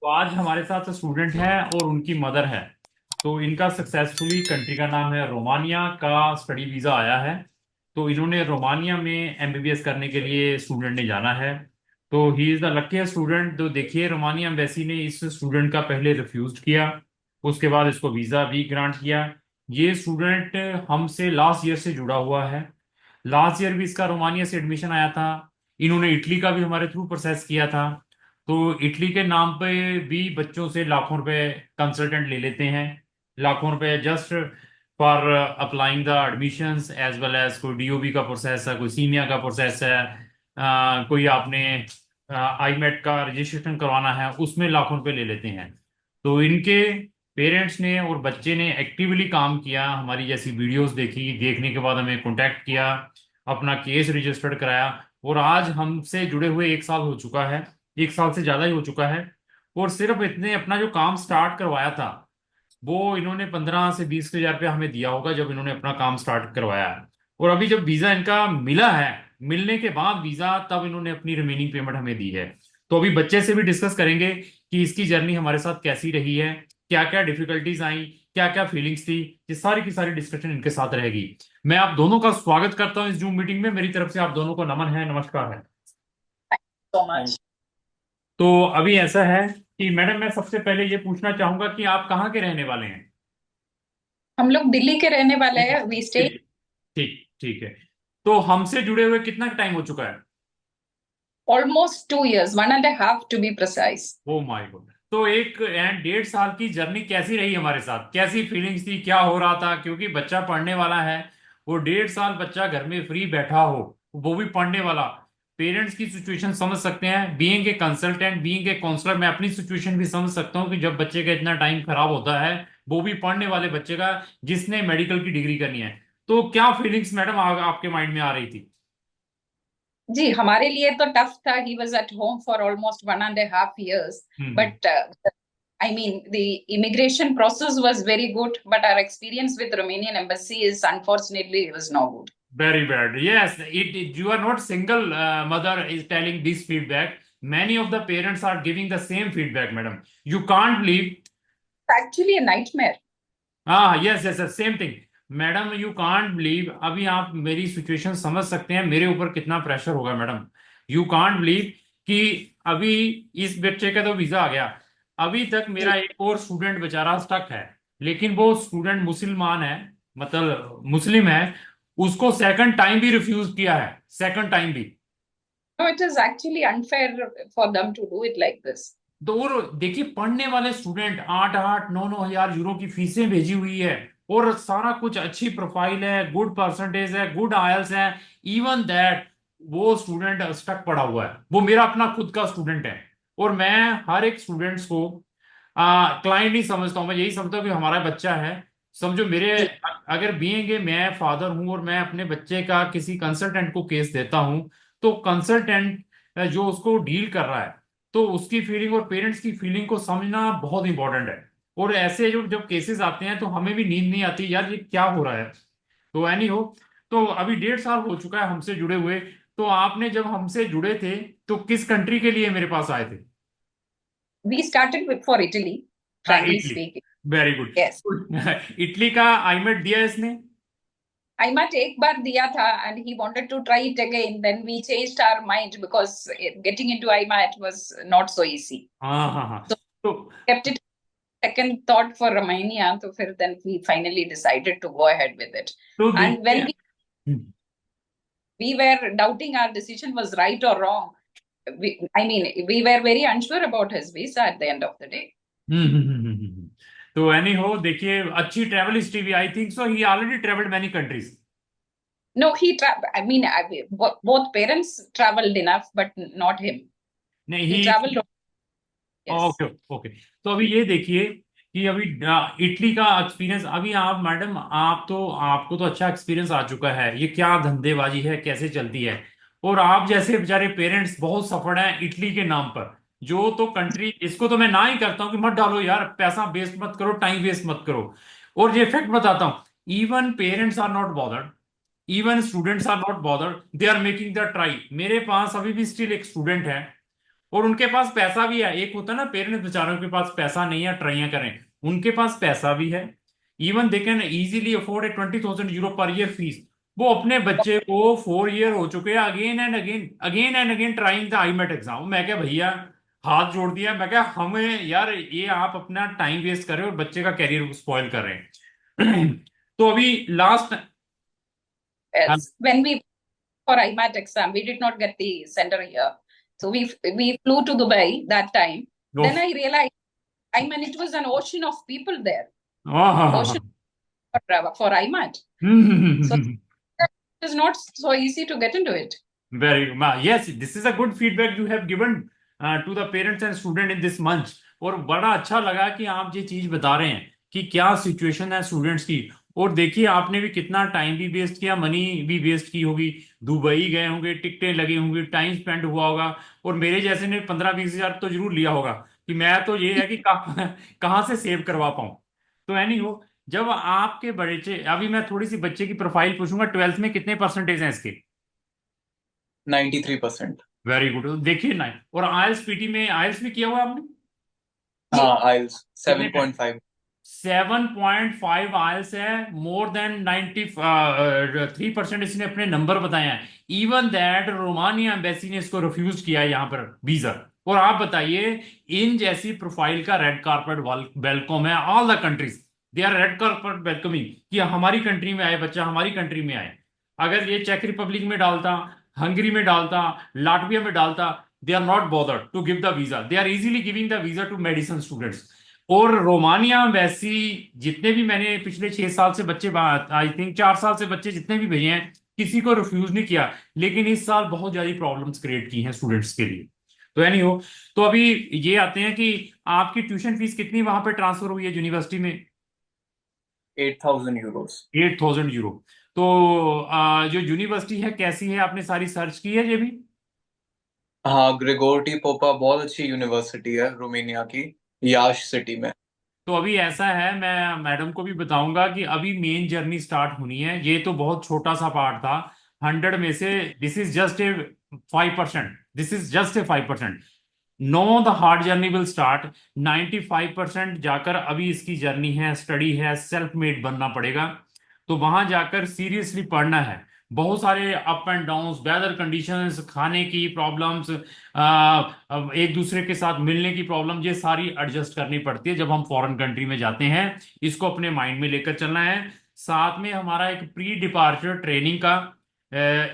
तो आज हमारे साथ स्टूडेंट है और उनकी मदर है। तो इनका सक्सेसफुली कंट्री का नाम है रोमानिया का स्टडी वीज़ा आया है। तो इन्होंने रोमानिया में एमबीबीएस करने के लिए स्टूडेंट ने जाना है। तो he is the luckiest student. तो देखिए, रोमानिया एम्बेसी ने इस स्टूडेंट का पहले रिफ्यूज किया, उसके बाद इसको वीज़ा भी ग्रांट किया। ये स्टूडेंट हमसे लास्ट ईयर से जुड़ा हुआ है। लास्ट ईयर भी इसका रोमानिया से एडमिशन आया था। इन्होंने इटली का भी हमारे थ्रू प्रोसेस किया था। तो इटली के नाम पे भी बच्चों से लाखों रुपए कंसल्टेंट ले लेते हैं। लाखों रुपए just for applying the admissions as well as कोई डीओबी का प्रोसेस है, कोई सीनिया का प्रोसेस है, कोई आपने आईमेट का रजिस्ट्रेशन करवाना है, उसमें लाखों रुपए ले लेते हैं। तो इनके पेरेंट्स ने और बच्चे ने एक्टिवली काम किया, हमारी जैसी वीडियोस देखी, देखने के बाद हमें कांटेक्ट किया, अपना केस रजिस्टर्ड कराया। और आज हमसे जुड़े हुए 1 साल हो चुका है, 1 साल से ज्यादा ही हो चुका है। और सिर्फ इतने अपना जो काम स्टार्ट करवाया था, वो इन्होंने 15 से 20 हजार रुपया हमें दिया होगा जब इन्होंने अपना काम स्टार्ट करवाया है। और अभी जब वीजा इनका मिला है, मिलने के बाद वीजा, तब इन्होंने अपनी रिमेनिंग पेमेंट हमें दी है। तो अभी बच्चे से भी डिस्कस करेंगे कि इसकी जर्नी हमारे साथ कैसी रही है, क्या क्या डिफिकल्टीज आई, क्या क्या फीलिंग्स थी। ये सारी की सारी डिस्कशन इनके साथ रहेगी। मैं आप दोनों का स्वागत करता हूं इस जूम मीटिंग में। मेरी तरफ से आप दोनों को नमन है, नमस्कार है। So much. तो अभी ऐसा है कि मैडम, मैं सबसे पहले ये पूछना चाहूंगा कि आप कहाँ के रहने वाले हैं। हम लोग दिल्ली के रहने वाले हैं। वी स्टे ठीक, ठीक ठीक है। तो हमसे जुड़े हुए कितना टाइम हो चुका है। almost 2 years, 1.5 to be precise. Oh my God. तो एक एंड 1.5 साल की जर्नी कैसी रही हमारे साथ, कैसी फीलिंग्स थी, क्या हो रहा था, क्योंकि बच्चा पढ़ने वाला है। वो 1.5 साल बच्चा घर में फ्री बैठा हो, वो भी पढ़ने वाला। पेरेंट्स की सिचुएशन समझ सकते हैं, being a consultant, being a counsellor, मैं अपनी सिचुएशन भी समझ सकता हूँ कि जब बच्चे का इतना टाइम खराब होता है, वो भी पढ़ने वाले बच्चे का, जिसने मेडिकल की डिग्री करनी है। तो क्या फीलिंग्स मैडम आपके माइंड में आ रही थी। जी, हमारे लिए तो टफ था. He was at home for almost 1.5 years. Hmm. But I mean, the immigration process was very good, but our experience with Romanian embassy is unfortunately it was no good. Very bad. Yes, you are not single mother is telling this feedback. Many of the parents are giving the same feedback, madam. You can't believe. Actually a nightmare. हाँ, yes yes yes, same thing. Madam, you can't believe, अभी आप मेरी situation समझ सकते हैं मेरे ऊपर कितना प्रेशर होगा मैडम। यू कांट बिलीव कि अभी इस बच्चे का तो वीजा आ गया, अभी तक जी. मेरा एक और स्टूडेंट बेचारा स्टक है। लेकिन वो स्टूडेंट मुसलमान है, मतलब मुस्लिम है। उसको सेकंड टाइम भी रिफ्यूज किया है, सेकंड टाइम भी। No, it is actually unfair for them to do it like this. तो और देखिए, पढ़ने वाले स्टूडेंट 8-8 9-9 हजार यूरो की फीसें भेजी हुई है, और सारा कुछ अच्छी प्रोफाइल है, गुड परसेंटेज है, गुड आयल्स है। इवन दैट वो स्टूडेंट स्टक पड़ा हुआ है, वो मेरा अपना खुद का स्टूडेंट है। और मैं हर एक स्टूडेंट्स को क्लाइंट नहीं समझता हूँ, मैं यही समझता हूँ कि हमारा बच्चा है। समझो मेरे, जी. अगर बीइंग मैं फादर हूं और मैं अपने बच्चे का किसी कंसल्टेंट को केस देता हूं, तो कंसल्टेंट जो उसको डील कर रहा है, तो उसकी फीलिंग और पेरेंट्स की फीलिंग को समझना बहुत इंपॉर्टेंट है। और ऐसे जो जब केसेस आते हैं तो हमें भी नींद नहीं आती, यार ये क्या हो रहा है। तो एनी हो, तो अभी 1.5 साल हो चुका है हमसे जुड़े हुए। तो आपने जब हमसे जुड़े थे, तो किस कंट्री के लिए मेरे पास आए थे। We started with for Italy, हाँ, frankly Italy. speaking. Very good. Yes. Italy का आईमेट दिया है इसने। IMAT एक बार दिया था and he wanted to try it again. Then we changed our mind because getting into IMAT was not so easy. हाँ हाँ हाँ। So तो kept it second thought for Romania. So then we finally decided to go ahead with it. तो And देखिए। when we were doubting our decision was right or wrong, I mean, we were very unsure about his visa at the end of the day. तो any हो, देखिए, अच्छी travel history भी, I think so he already travelled many countries. No, I mean, both parents traveled enough, but not him. नहीं He he. traveled. Yes. Okay okay. तो अभी ये देखिए कि अभी इटली का एक्सपीरियंस, अभी आप मैडम, आप तो, आपको तो अच्छा एक्सपीरियंस आ चुका है, ये क्या धंधेबाजी है, कैसे चलती है। और आप जैसे बेचारे पेरेंट्स बहुत सफर हैं इटली के नाम पर। जो तो कंट्री, इसको तो मैं ना ही करता हूँ कि मत डालो यार, पैसा वेस्ट मत करो, टाइम वेस्ट मत करो। और ये फैक्ट बताता हूँ, even parents are not bothered, even students are not bothered, they are making the try. मेरे पास अभी भी स्टिल एक स्टूडेंट है, और उनके पास पैसा भी है। एक होता है ना पेरेंट्स बेचारों के पास पैसा नहीं है, ट्राइयां करें, उनके पास पैसा भी है। Even they can easily afford a 20,000 euro per year fees. वो अपने बच्चे को 4 ईयर हो चुके हैं, again and again trying the IMAT exam. मैं क्या भैया, हाथ जोड़ दिया, मैं क्या हमें यार, ये आप अपना टाइम वेस्ट कर रहे हो और बच्चे का कैरियर स्पॉइल कर रहे हैं। तो अभी last. Yes. When we for IMAT exam, we did not get the center here. So we flew to Dubai that time. Then I realized, I mean, it was an ocean of people there, ocean for IMAT. So it is not so easy to get into it. Very yes, this is a good feedback you have given to the parents and student in this month। और बड़ा अच्छा लगा कि आप ये चीज बता रहे हैं कि क्या सिचुएशन है स्टूडेंट्स की। और देखिए आपने भी कितना टाइम भी वेस्ट किया, मनी भी वेस्ट की होगी, दुबई गए होंगे, टिकटें लगी होंगी, टाइम स्पेंड हुआ होगा। और मेरे जैसे ने 15-20 हजार तो जरूर लिया होगा कि मैं तो ये है कि कहाँ से सेव करवा पाऊं। तो एनी हो, जब आपके बच्चे, अभी मैं थोड़ी सी बच्चे की प्रोफाइल पूछूंगा, 12th में कितने परसेंटेज हैं इसके? 93%। Very good. देखिए ना, और आईएल्स पीटी में, आईएल्स भी किया हुआ है आपने? हाँ, आइल्स कितने? 7.5। 7.5 आईएल्स है। मोर देन 93% इसने अपने नंबर बताए हैं। इवन दैट रोमानिया एम्बेसी ने इसको रिफ्यूज किया है यहाँ पर वीजा। और आप बताइए, इन जैसी प्रोफाइल का रेड कारपेट वेलकम है all the countries. They are red carpet welcoming कि हमारी कंट्री में आए बच्चा, हमारी कंट्री में आए। अगर ये चेक रिपब्लिक में डालता, हंगरी में डालता, लाटविया में डालता, they are not bothered to give the visa. They are easily giving the visa to medicine students. और रोमानिया वैसी, जितने भी मैंने पिछले 6 साल से बच्चे, आई थिंक 4 साल से बच्चे जितने भी भेजे हैं, किसी को रिफ्यूज नहीं किया। लेकिन इस साल बहुत ज्यादा प्रॉब्लम्स क्रिएट की हैं स्टूडेंट्स के लिए। तो एनी हो, तो अभी ये आते हैं कि आपकी ट्यूशन फीस कितनी वहां पे ट्रांसफर हुई है यूनिवर्सिटी में? 8,000 यूरोस। 8,000 यूरो। तो जो यूनिवर्सिटी है कैसी है, आपने सारी सर्च की है ये भी? हाँ, ग्रेगोर टी पोपा बहुत अच्छी यूनिवर्सिटी है रोमानिया की, याश सिटी में। तो अभी ऐसा है, मैं मैडम को भी बताऊंगा कि अभी मेन जर्नी स्टार्ट होनी है। ये तो बहुत छोटा सा पार्ट था 100 में से। This is just a 5%, this is just a 5%। No, the hard journey will start. 95% जाकर अभी इसकी जर्नी है, स्टडी है, सेल्फ मेड बनना पड़ेगा। तो वहां जाकर सीरियसली पढ़ना है। बहुत सारे up and downs, weather conditions, खाने की प्रॉब्लम्स, एक दूसरे के साथ मिलने की प्रॉब्लम, ये सारी एडजस्ट करनी पड़ती है जब हम फॉरेन कंट्री में जाते हैं। इसको अपने माइंड में लेकर चलना है। साथ में हमारा एक प्री डिपार्चर ट्रेनिंग का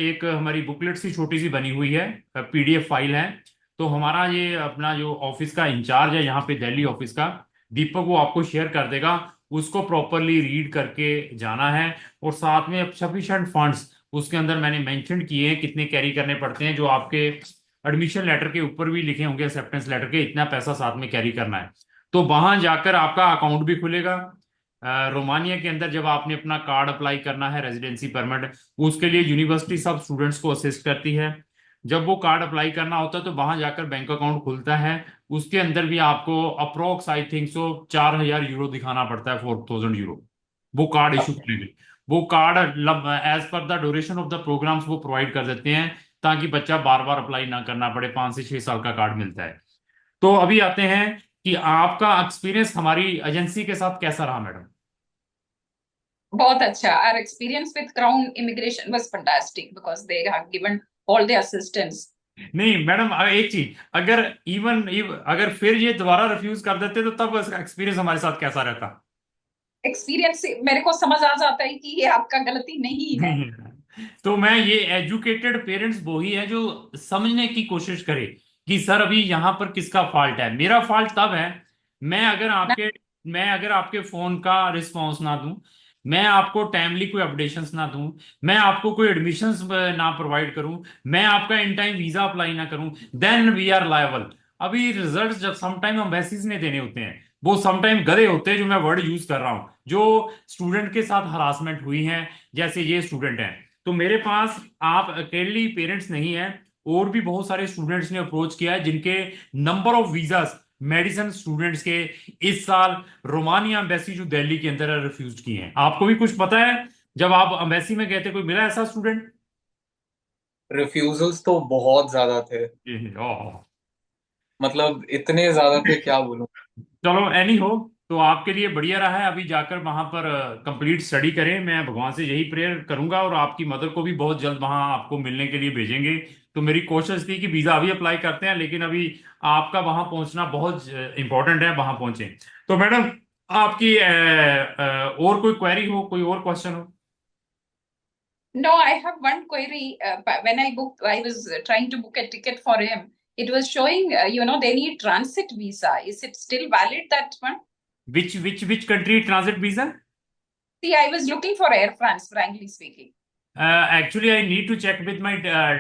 एक हमारी बुकलेट सी छोटी सी बनी हुई है, पीडीएफ फाइल है। तो हमारा ये अपना जो ऑफिस का इंचार्ज है यहाँ पे दिल्ली ऑफिस का, दीपक, वो आपको शेयर कर देगा। उसको प्रॉपरली रीड करके जाना है। और साथ में सफिशिएंट फंड्स उसके अंदर मैंने मेंशन किए हैं कितने कैरी करने पड़ते हैं, जो आपके एडमिशन लेटर के ऊपर भी लिखे होंगे, एक्सेप्टेंस लेटर के, इतना पैसा साथ में कैरी करना है। तो वहां जाकर आपका अकाउंट भी खुलेगा। रोमानिया के अंदर जब आपने अपना कार्ड अप्लाई करना है, रेजिडेंसी परमिट, उसके लिए यूनिवर्सिटी सब स्टूडेंट्स को असिस्ट करती है। जब वो कार्ड अप्लाई करना होता है तो वहां जाकर बैंक अकाउंट खुलता है। उसके अंदर भी आपको approx I think so 4,000 euro दिखाना पड़ता है, 4,000 यूरो, वो कार्ड इशू करने के लिए। वो card as per the duration of the programs वो प्रोवाइड कर देते हैं, ताकि बच्चा बार बार अप्लाई ना करना पड़े। 5 से 6 साल का कार्ड मिलता है। तो अभी आते हैं कि आपका एक्सपीरियंस हमारी एजेंसी के साथ कैसा रहा मैडम? बहुत अच्छा। Our experience with Crown Immigration was fantastic because they have given all the assistance. नहीं मैडम, एक चीज, अगर अगर फिर ये दोबारा रिफ्यूज कर देते तो तब एक्सपीरियंस हमारे साथ कैसा रहता? एक्सपीरियंस से मेरे को समझ आ जाता है कि ये आपका गलती नहीं है। तो मैं ये एजुकेटेड पेरेंट्स वो ही है जो समझने की कोशिश करे कि सर अभी यहाँ पर किसका फॉल्ट है। मेरा फॉल्ट तब है, मैं अगर ना, आपके मैं अगर आपके फोन का रिस्पांस ना दूं, मैं आपको टाइमली कोई अपडेशंस ना दूं, मैं आपको कोई एडमिशंस ना प्रोवाइड करूं, मैं आपका इन टाइम वीजा अप्लाई ना करूं, देन वी आर लायबल। अभी रिजल्ट जब समटाइम एम्बेसीज ने देने होते हैं, वो समटाइम गधे होते हैं, जो मैं वर्ड यूज कर रहा हूं, जो स्टूडेंट के साथ हरासमेंट हुई है, जैसे ये स्टूडेंट हैं। तो मेरे पास आप अकेली पेरेंट्स नहीं है, और भी बहुत सारे स्टूडेंट्स ने अप्रोच किया है जिनके number of visas medicine students के इस साल रोमानिया एम्बेसी जो दिल्ली के अंदर रिफ्यूज किए हैं। आपको भी कुछ पता है, जब आप एम्बेसी में गए थे कोई मिला ऐसा स्टूडेंट? रिफ्यूजल्स तो बहुत ज्यादा थे। मतलब इतने ज्यादा थे, क्या बोलूं। चलो एनी हो, तो आपके लिए बढ़िया रहा है। अभी जाकर वहां पर कंप्लीट स्टडी करें। मैं भगवान से यही प्रेयर करूंगा, और आपकी मदर को भी बहुत जल्द वहां आपको मिलने के लिए भेजेंगे। तो मेरी कोशिश थी कि वीजा अभी अप्लाई करते हैं, लेकिन अभी आपका वहां पहुंचना बहुत इंपॉर्टेंट है, वहां पहुंचे। तो मैडम, आपकी और कोई क्वेरी हो, कोई और क्वेश्चन हो? No, I have one query. But when I was trying to book a ticket for him. It was showing, they need transit visa. Is it still valid, that one? Which country transit visa? See, I was looking for Air France, frankly speaking. Actually, I need to check with my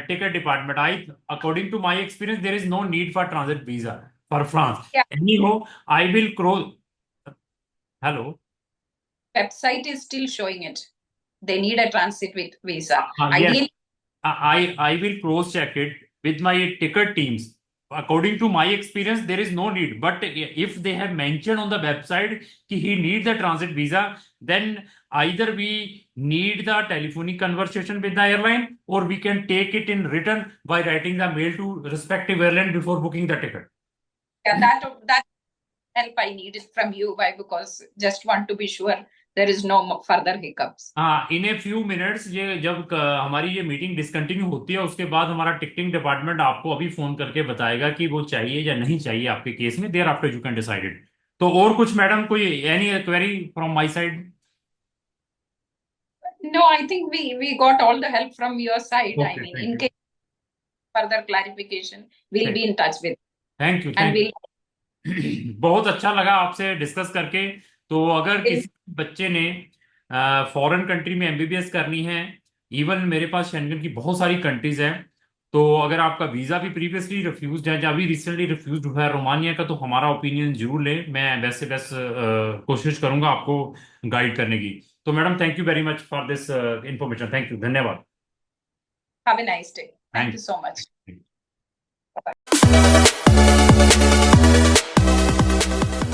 ticket department. According to my experience, there is no need for transit visa for France. Yeah. Anyhow, I will cross. Hello. Website is still showing it. They need a transit visa. Yes, Ideally, I will cross check it with my ticket teams. According to my experience, there is no need. But if they have mentioned on the website that he needs a transit visa, then either we need the telephonic conversation with the airline, or we can take it in written by writing the mail to respective airline before booking the ticket. yeah, that help I needed from you, because just want to be sure there is no further hiccups. हाँ, इन a few minutes, ये जब हमारी ये meeting discontinue होती है, उसके बाद हमारा टिकटिंग डिपार्टमेंट आपको अभी फोन करके बताएगा कि वो चाहिए या नहीं चाहिए आपके केस में। There after you can decide it. तो और कुछ मैडम, कोई any query from my side? No, I think we got all the help from your side. I Okay, mean, thank in you. case further clarification, we'll be in touch with thank you, and thank we'll you. बहुत अच्छा लगा आपसे discuss करके। तो अगर किसी बच्चे ने फॉरेन कंट्री में एमबीबीएस करनी है, इवन मेरे पास शेंगन की बहुत सारी कंट्रीज हैं, तो अगर आपका वीजा भी प्रीवियसली रिफ्यूज्ड है या अभी रिसेंटली रिफ्यूज्ड हुआ है रोमानिया का, तो हमारा ओपिनियन जरूर ले। मैं वैसे से वैसे कोशिश करूंगा आपको गाइड करने की। तो madam, thank you very much for this information. Thank you, धन्यवाद। have a nice day. Thank you so much. Thank you.